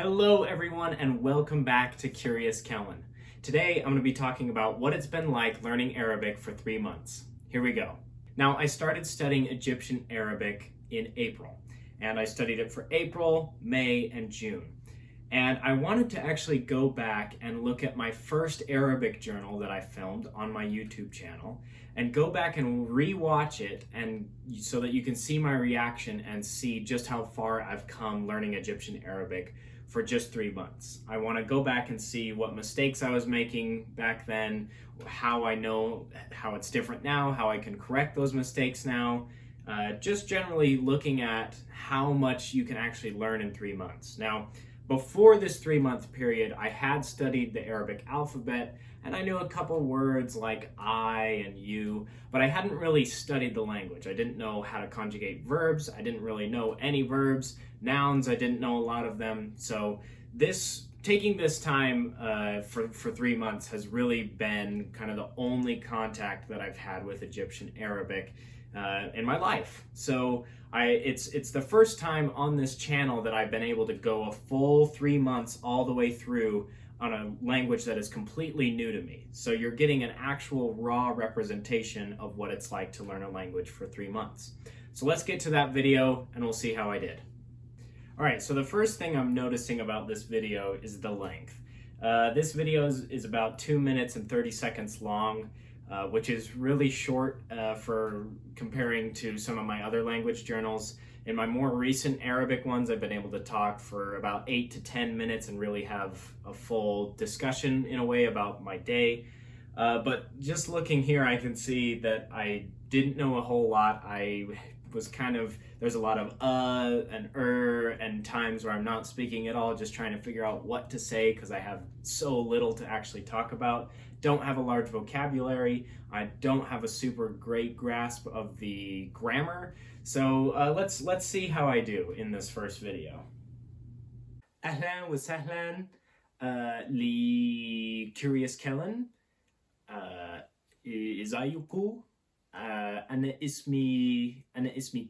Hello everyone and welcome back to Curious Kellen. Today I'm going to be talking about what it's been like learning Arabic for 3 months. Here we go. Now I started studying Egyptian Arabic in April, and I studied it for April, May, and June. And I wanted to actually go back and look at my first Arabic journal that I filmed on my YouTube channel and go back and rewatch it, and so that you can see my reaction and see just how far I've come learning Egyptian Arabic for just 3 months. I want to go back and see what mistakes I was making back then, how I know how it's different now, how I can correct those mistakes now, just generally looking at how much you can actually learn in 3 months. Now, before this 3-month period, I had studied the Arabic alphabet, and I knew a couple words like I and you, but I hadn't really studied the language. I didn't know how to conjugate verbs. I didn't really know any verbs. Nouns, I didn't know a lot of them. So taking this time for 3 months has really been kind of the only contact that I've had with Egyptian Arabic in my life. So it's the first time on this channel that I've been able to go a full 3 months all the way through on a language that is completely new to me. So you're getting an actual raw representation of what it's like to learn a language for 3 months. So let's get to that video and we'll see how I did. All right, so the first thing I'm noticing about this video is the length. This video is about 2 minutes and 30 seconds long, which is really short for comparing to some of my other language journals. In my more recent Arabic ones, I've been able to talk for about 8 to 10 minutes and really have a full discussion in a way about my day. But just looking here, I can see that I didn't know a whole lot. I was there's a lot of and and times where I'm not speaking at all, just trying to figure out what to say because I have so little to actually talk about. Don't have a large vocabulary. I don't have a super great grasp of the grammar. So let's see how I do in this first video. أهلا وسهلا لكيوريوس كيلن. إزيكم؟ أنا اسمي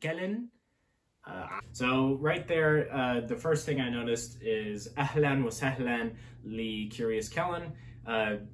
كيلن. So right there, the first thing I noticed is أهلا وسهلا لكيوريوس Kellen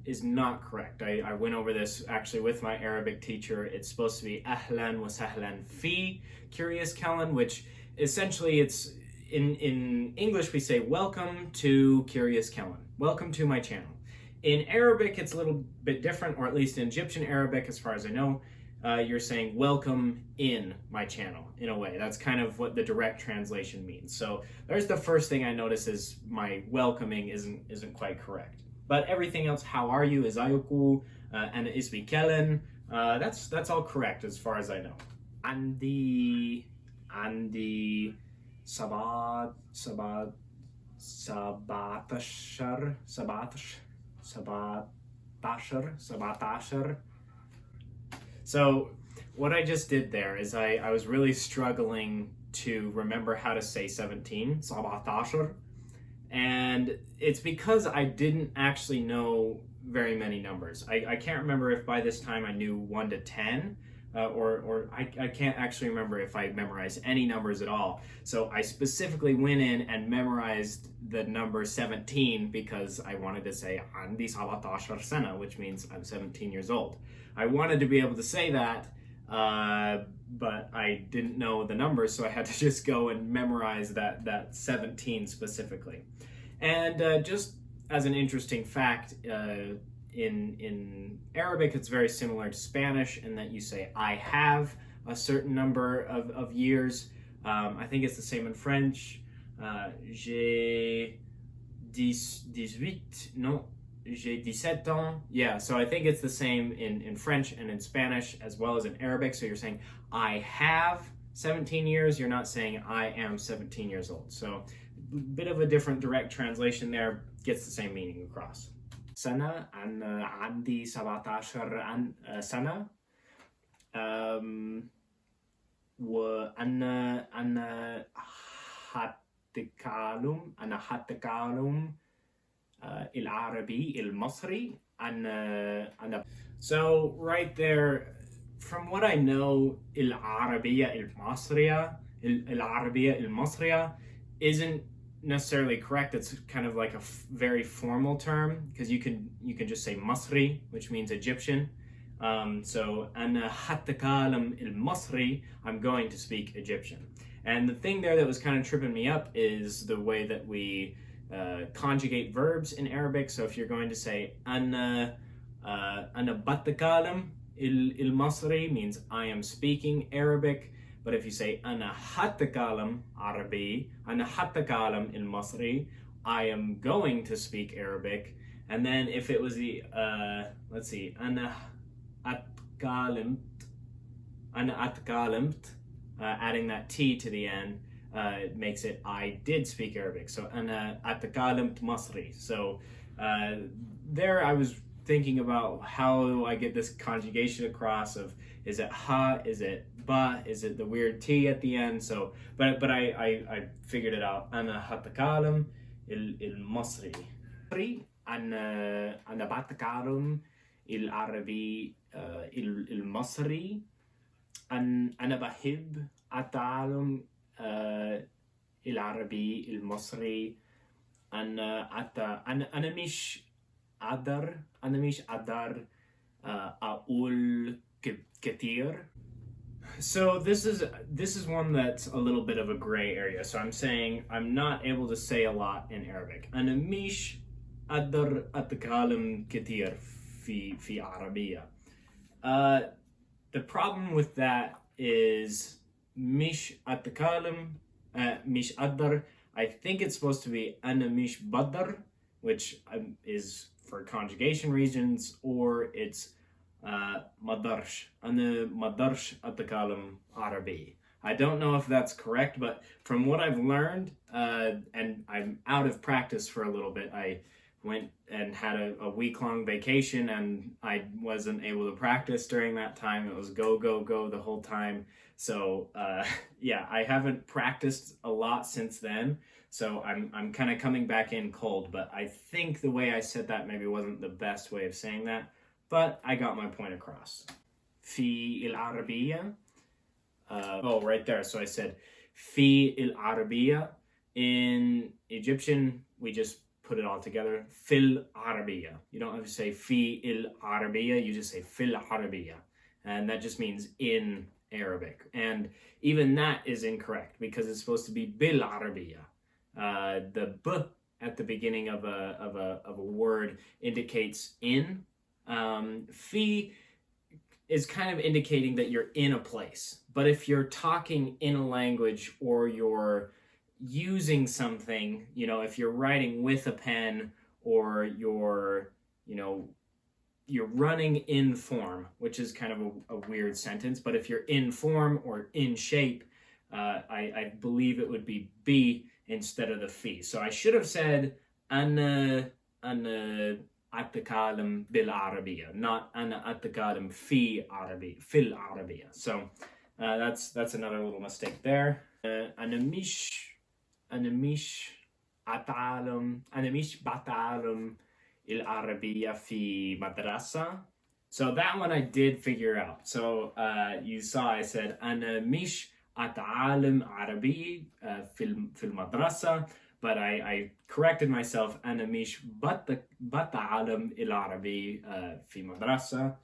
is not correct. I went over this actually with my Arabic teacher. It's supposed to be أهلا وسهلا في Curious Kellen, which essentially it's in English we say welcome to Curious Kellen. Welcome to my channel. In Arabic it's a little bit different, or at least in Egyptian Arabic as far as I know. You're saying welcome in my channel in a way. That's kind of what the direct translation means. So there's the first thing I notice is my welcoming isn't quite correct. But everything else, how are you, إزيكم, and ismi Kellen, that's all correct as far as I know. عندي 17. So what I just did there is I was really struggling to remember how to say 17, 17, and it's because I didn't actually know very many numbers. I can't remember if by this time I knew 1 to 10, or I can't actually remember if I memorized any numbers at all. So I specifically went in and memorized the number 17 because I wanted to say عندي 17 سنة, which means I'm 17 years old. I wanted to be able to say that, but I didn't know the numbers, so I had to just go and memorize that 17 specifically. And just as an interesting fact, in Arabic it's very similar to Spanish in that you say I have a certain number of years. I think it's the same in French. J'ai 18, non, j'ai 17 ans. Yeah, so I think it's the same in French and in Spanish as well as in Arabic. So you're saying I have 17 years, you're not saying I am 17 years old. So a bit of a different direct translation there, gets the same meaning across. سنة أنا عندي 17 سنة. وأنا حتكلم العربي المصري. So right there, from what I know, العربية المصرية isn't necessarily correct. It's kind of like a very formal term because you can just say Masri, which means Egyptian. So أنا هتكلم المصري, I'm going to speak Egyptian. And the thing there that was kind of tripping me up is the way that we conjugate verbs in Arabic. So if you're going to say أنا بتكلم المصري means I am speaking Arabic. But if you say أنا هتكلم عربي, أنا هتكلم المصري, I am going to speak Arabic. And then if it was the let's see, أنا أتكلمت, adding that T to the end, it makes it I did speak Arabic. So أنا أتكلمت مصري. So there I was thinking about how do I get this conjugation across of, is it ha, is it ba, is it the weird T at the end? So but I figured it out. أنا هتكلم المصري. أنا بتكلم العربي المصري. أنا بحب أتعلم العربي المصري. أنا مش قادر أقول كتير. So this is one that's a little bit of a gray area. So I'm saying I'm not able to say a lot in Arabic. أنا مش قادر أتكلم كتير في عربية. The problem with that is مش أتكلم, مش قادر. I think it's supposed to be أنا مش بقدر, which is for conjugation reasons, or it's مقدرش. أنا مقدرش أتكلم عربي. I don't know if that's correct, but from what I've learned, and I'm out of practice for a little bit. I went and had a week-long vacation, and I wasn't able to practice during that time. It was go, go, go the whole time. So yeah, I haven't practiced a lot since then. So I'm kind of coming back in cold, but I think the way I said that maybe wasn't the best way of saying that, but I got my point across. في العربية. Oh, right there. So I said في العربية. In Egyptian, we just put it all together. في العربية. You don't have to say في العربية. You just say في العربية. And that just means in Arabic. And even that is incorrect because it's supposed to be بالعربية. The b at the beginning of a word indicates in. Fi is kind of indicating that you're in a place. But if you're talking in a language or you're using something, if you're writing with a pen or you're running in form, which is kind of a weird sentence, but if you're in form or in shape, I believe it would be be instead of the fi. So I should have said أنا أتكلم بالعربية, not أنا أتكلم في العربية. So that's another little mistake there. أنا مش بتعلم العربية في مدرسة. So that one I did figure out. So you saw I said أنا مش أتعلم عربي في المدرسة, but I corrected myself. أنا مش بتعلم العربي في المدرسة.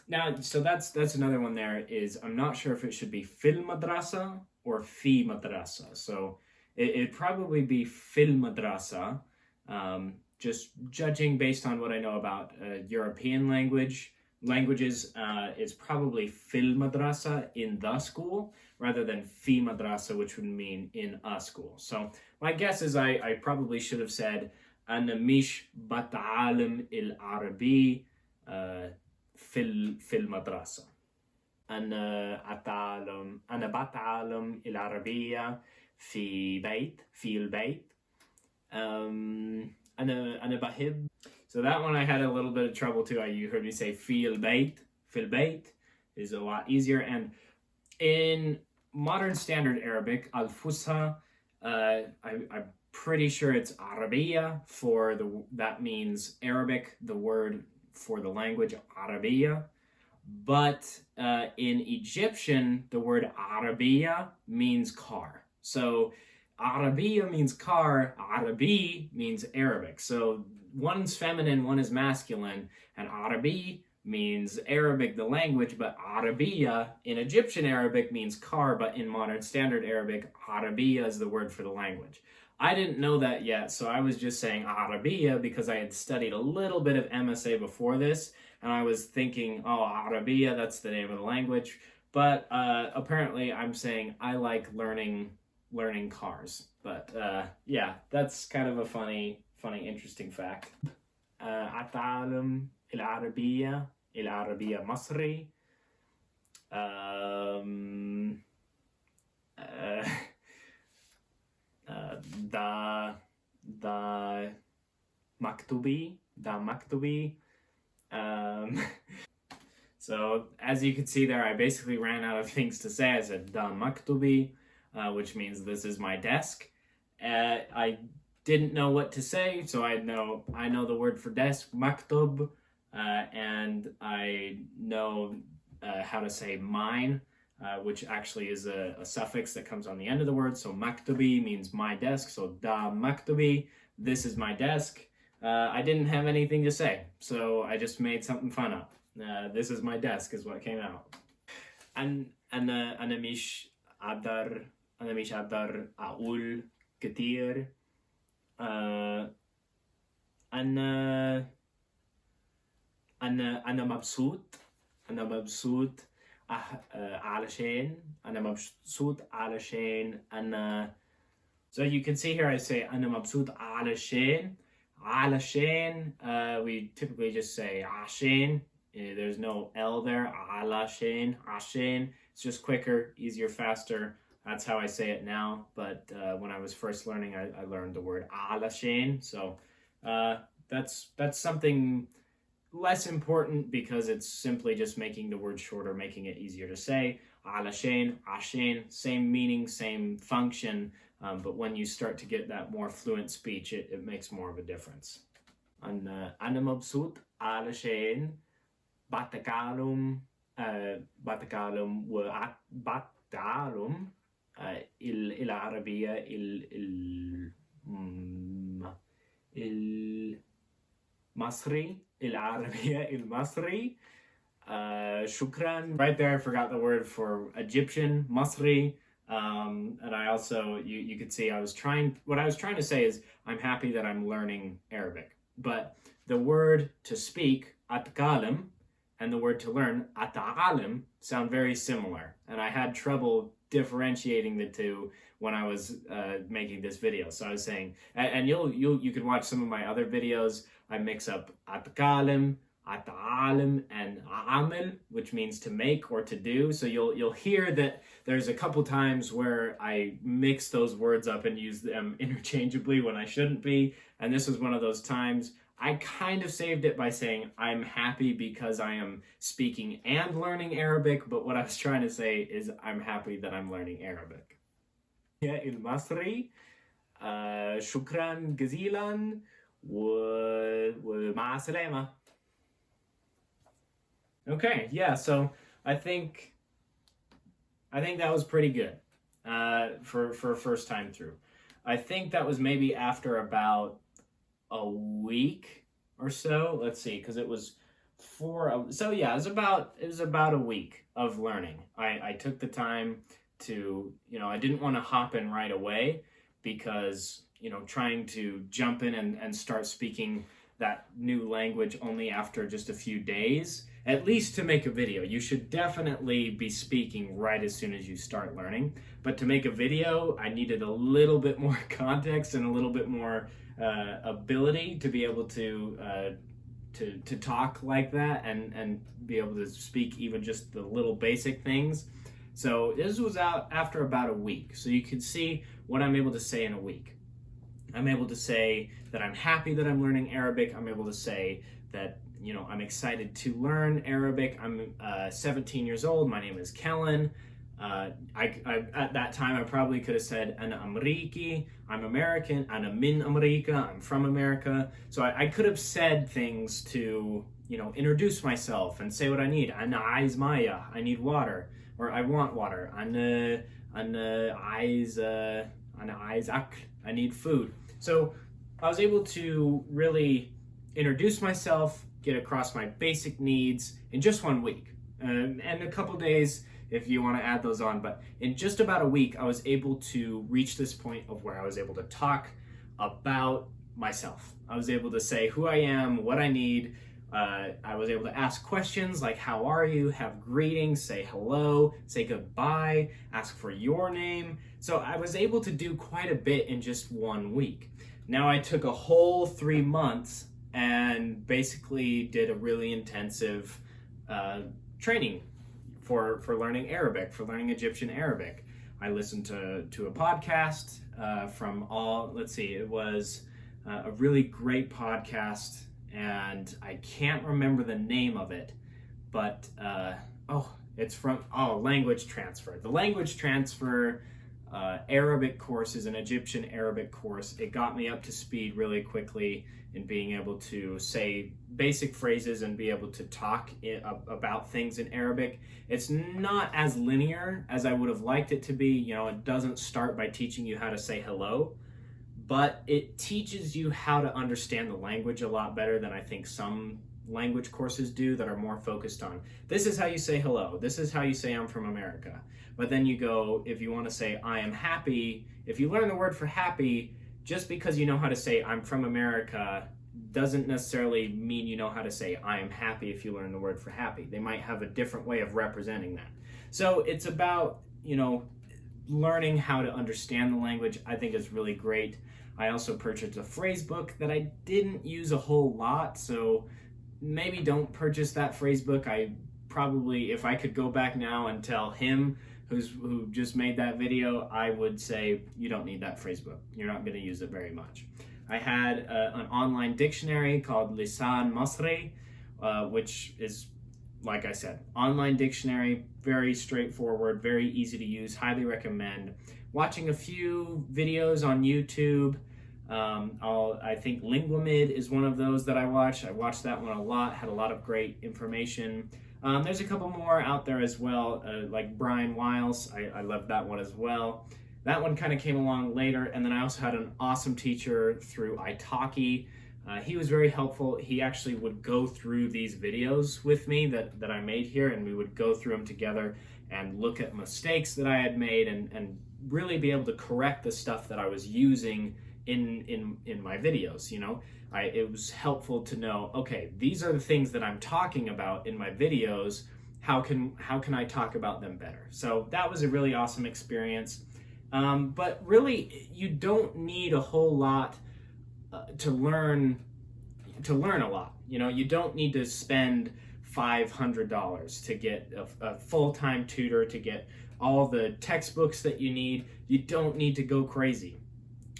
Now, so that's another one there is I'm not sure if it should be في المدرسة or في مدرسة. So it'd probably be في المدرسة, just judging based on what I know about European languages, is probably fil madrasa, in the school, rather than fi madrasa, which would mean in a school. So my guess is I probably should have said أنا مش بتعلم العربي في المدرسة. أنا بتعلم العربية في البيت. أنا بحب. So that one I had a little bit of trouble too. You heard me say في البيت is a lot easier. And in modern standard Arabic, al-Fusha, I'm pretty sure it's Arabiya that means Arabic, the word for the language Arabiya. But in Egyptian, the word Arabiya means car. So Arabiya means car, Arabi means Arabic. So one's feminine, one is masculine, and Arabi means Arabic, the language, but Arabiya in Egyptian Arabic means car, but in modern standard Arabic, Arabiya is the word for the language. I didn't know that yet, so I was just saying Arabiya because I had studied a little bit of MSA before this, and I was thinking, oh, Arabiya, that's the name of the language. But apparently, I'm saying I like learning cars. But yeah, that's kind of a funny, interesting fact. أتعلم العربية مصري. دا مكتوبي. So as you can see there, I basically ran out of things to say. I said da maktubi, which means this is my desk. I didn't know what to say, so I know the word for desk, maktub, and I know how to say mine, which actually is a suffix that comes on the end of the word. So maktubi means my desk. So da maktubi, this is my desk. I didn't have anything to say, so I just made something fun up. This is my desk is what came out. أنا مش قادر أقول كتير. أنا مبسوط. علشان أنا. So you can see here I say أنا مبسوط علشان. We typically just say عشان. There's no L there. Alashen. It's just quicker, easier, faster. That's how I say it now. But when I was first learning, I learned the word alashen. So that's something less important because it's simply just making the word shorter, making it easier to say. Alashen, ashen, same meaning, same function. But when you start to get that more fluent speech, it makes more of a difference. أنا مبسوط علشان بتكلم العربية المصري. شكرا. Right there, I forgot the word for Egyptian, Masri. And I also, you could see what I was trying to say is I'm happy that I'm learning Arabic. But the word to speak, atkalim, and the word to learn, ata'alim, sound very similar. And I had trouble differentiating the two when I was making this video. So I was saying, and you can watch some of my other videos. I mix up atakalim, ata'alim, and a'amil, which means to make or to do. So you'll hear that there's a couple times where I mix those words up and use them interchangeably when I shouldn't be. And this was one of those times. I kind of saved it by saying I'm happy because I am speaking and learning Arabic, but what I was trying to say is I'm happy that I'm learning Arabic. المصري شكرا جزيلا ومع السلامة. Okay, yeah, so I think that was pretty good for first time through. I think that was maybe after about a week or so. Let's see, because it was so yeah, it was about a week of learning. I took the time to, I didn't want to hop in right away because, trying to jump in and start speaking that new language only after just a few days, at least to make a video. You should definitely be speaking right as soon as you start learning. But to make a video, I needed a little bit more context and a little bit more ability to be able to talk like that and be able to speak even just the little basic things. So this was out after about a week. So you can see what I'm able to say in a week. I'm able to say that I'm happy that I'm learning Arabic. I'm able to say that, I'm excited to learn Arabic. I'm 17 years old. My name is Kellen. At that time, I probably could have said, Ana Ameriki, I'm American, Ana min Amerika, I'm from America. So I could have said things to, introduce myself and say what I need. Ana aiz maya, I need water, or I want water. Ana aiz ana عايز أكل, I need food. So I was able to really introduce myself, get across my basic needs in just 1 week. And a couple days if you want to add those on, but in just about a week, I was able to reach this point of where I was able to talk about myself. I was able to say who I am, what I need. I was able to ask questions like, how are you? Have greetings, say hello, say goodbye, ask for your name. So I was able to do quite a bit in just 1 week. Now I took a whole 3 months and basically did a really intensive training for learning Arabic, for learning Egyptian Arabic. I listened to a podcast from it was a really great podcast, and I can't remember the name of it, but it's from Language Transfer. The Language Transfer Arabic course is an Egyptian Arabic course. It got me up to speed really quickly in being able to say basic phrases and be able to talk about things in Arabic. It's not as linear as I would have liked it to be. You know, it doesn't start by teaching you how to say hello, but it teaches you how to understand the language a lot better than I think some language courses do that are more focused on, this is how you say hello, this is how you say I'm from America. But then you go, if you want to say I am happy, if you learn the word for happy, just because you know how to say I'm from America doesn't necessarily mean you know how to say I am happy if you learn the word for happy. They might have a different way of representing that. So it's about, learning how to understand the language. I think is really great. I also purchased a phrase book that I didn't use a whole lot, so maybe don't purchase that phrase book. I probably, if I could go back now and tell him who just made that video, I would say you don't need that phrase book. You're not going to use it very much. I had an online dictionary called Lisan Masri, which is, like I said, online dictionary, very straightforward, very easy to use, highly recommend. Watching a few videos on YouTube. I think Linguamid is one of those that I watch. I watched that one a lot, had a lot of great information. There's a couple more out there as well, like Brian Wiles. I love that one as well. That one kind of came along later, and then I also had an awesome teacher through Italki. He was very helpful. He actually would go through these videos with me that I made here, and we would go through them together and look at mistakes that I had made and really be able to correct the stuff that I was using in my videos. It was helpful to know, okay, these are the things that I'm talking about in my videos. How can I talk about them better? So that was a really awesome experience. But really, you don't need a whole lot to learn a lot. You don't need to spend $500 to get a full-time tutor, to get all the textbooks that you need. You don't need to go crazy.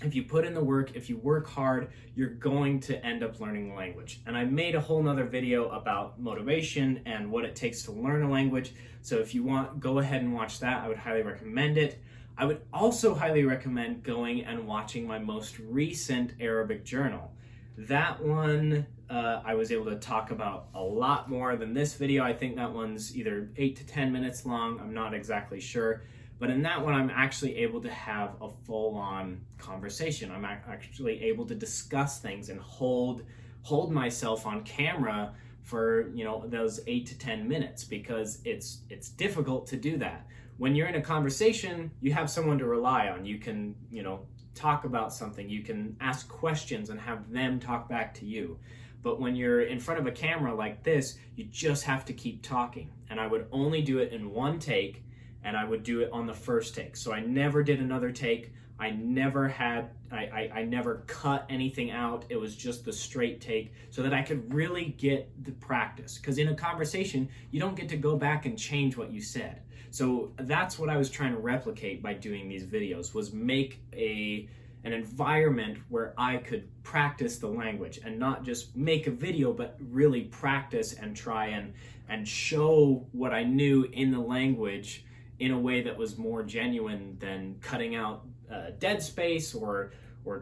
If you put in the work, if you work hard, you're going to end up learning the language. And I made a whole nother video about motivation and what it takes to learn a language. So if you want, go ahead and watch that. I would highly recommend it. I would also highly recommend going and watching my most recent Arabic journal. That one, I was able to talk about a lot more than this video. I think that one's either 8 to 10 minutes long. I'm not exactly sure. But in that one, I'm actually able to have a full-on conversation. I'm actually able to discuss things and hold myself on camera for those 8 to 10 minutes, because it's difficult to do that. When you're in a conversation, you have someone to rely on. You can talk about something. You can ask questions and have them talk back to you. But when you're in front of a camera like this, you just have to keep talking. And I would only do it in one take, and I would do it on the first take. So I never did another take. I never cut anything out. It was just the straight take so that I could really get the practice. Because in a conversation, you don't get to go back and change what you said. So that's what I was trying to replicate by doing these videos, was make an environment where I could practice the language, and not just make a video, but really practice and try and show what I knew in the language in a way that was more genuine than cutting out dead space or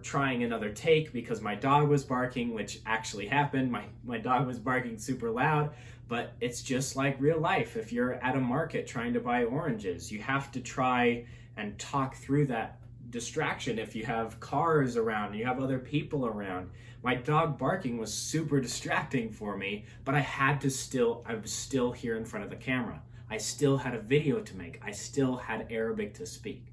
trying another take because my dog was barking, which actually happened. My dog was barking super loud, but it's just like real life. If you're at a market trying to buy oranges, you have to try and talk through that distraction if you have cars around and you have other people around. My dog barking was super distracting for me, but I was still here in front of the camera. I still had a video to make. I still had Arabic to speak.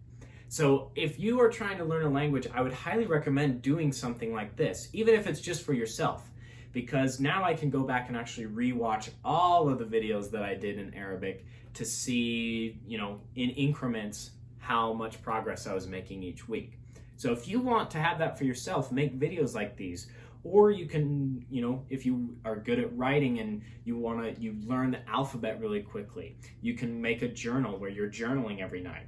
So if you are trying to learn a language, I would highly recommend doing something like this, even if it's just for yourself, because now I can go back and actually rewatch all of the videos that I did in Arabic to see, in increments, how much progress I was making each week. So if you want to have that for yourself, make videos like these. Or you can, if you are good at writing and you learn the alphabet really quickly, you can make a journal where you're journaling every night.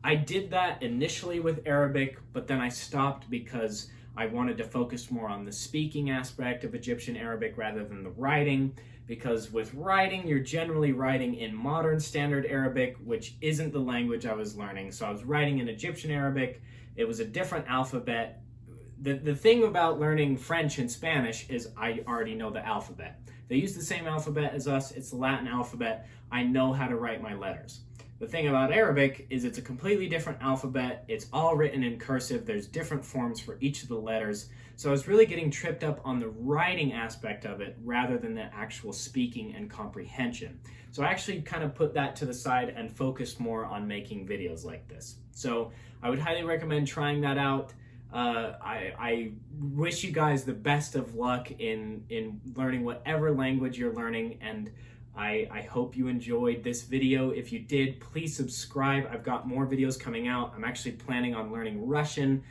I did that initially with Arabic, but then I stopped because I wanted to focus more on the speaking aspect of Egyptian Arabic rather than the writing, because with writing, you're generally writing in modern standard Arabic, which isn't the language I was learning. So I was writing in Egyptian Arabic. It was a different alphabet. The thing about learning French and Spanish is I already know the alphabet. They use the same alphabet as us. It's the Latin alphabet. I know how to write my letters. The thing about Arabic is it's a completely different alphabet. It's all written in cursive. There's different forms for each of the letters. So I was really getting tripped up on the writing aspect of it rather than the actual speaking and comprehension. So I actually kind of put that to the side and focused more on making videos like this. So I would highly recommend trying that out. I wish you guys the best of luck in learning whatever language you're learning, and I hope you enjoyed this video. If you did, please subscribe. I've got more videos coming out. I'm actually planning on learning Russian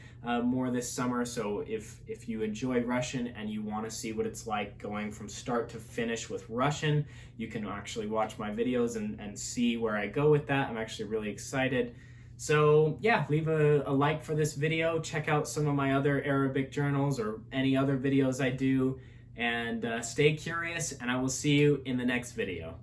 more this summer, so if you enjoy Russian and you want to see what it's like going from start to finish with Russian, you can actually watch my videos and see where I go with that. I'm actually really excited. So yeah, leave a like for this video. Check out some of my other Arabic journals or any other videos I do. And stay curious, and I will see you in the next video.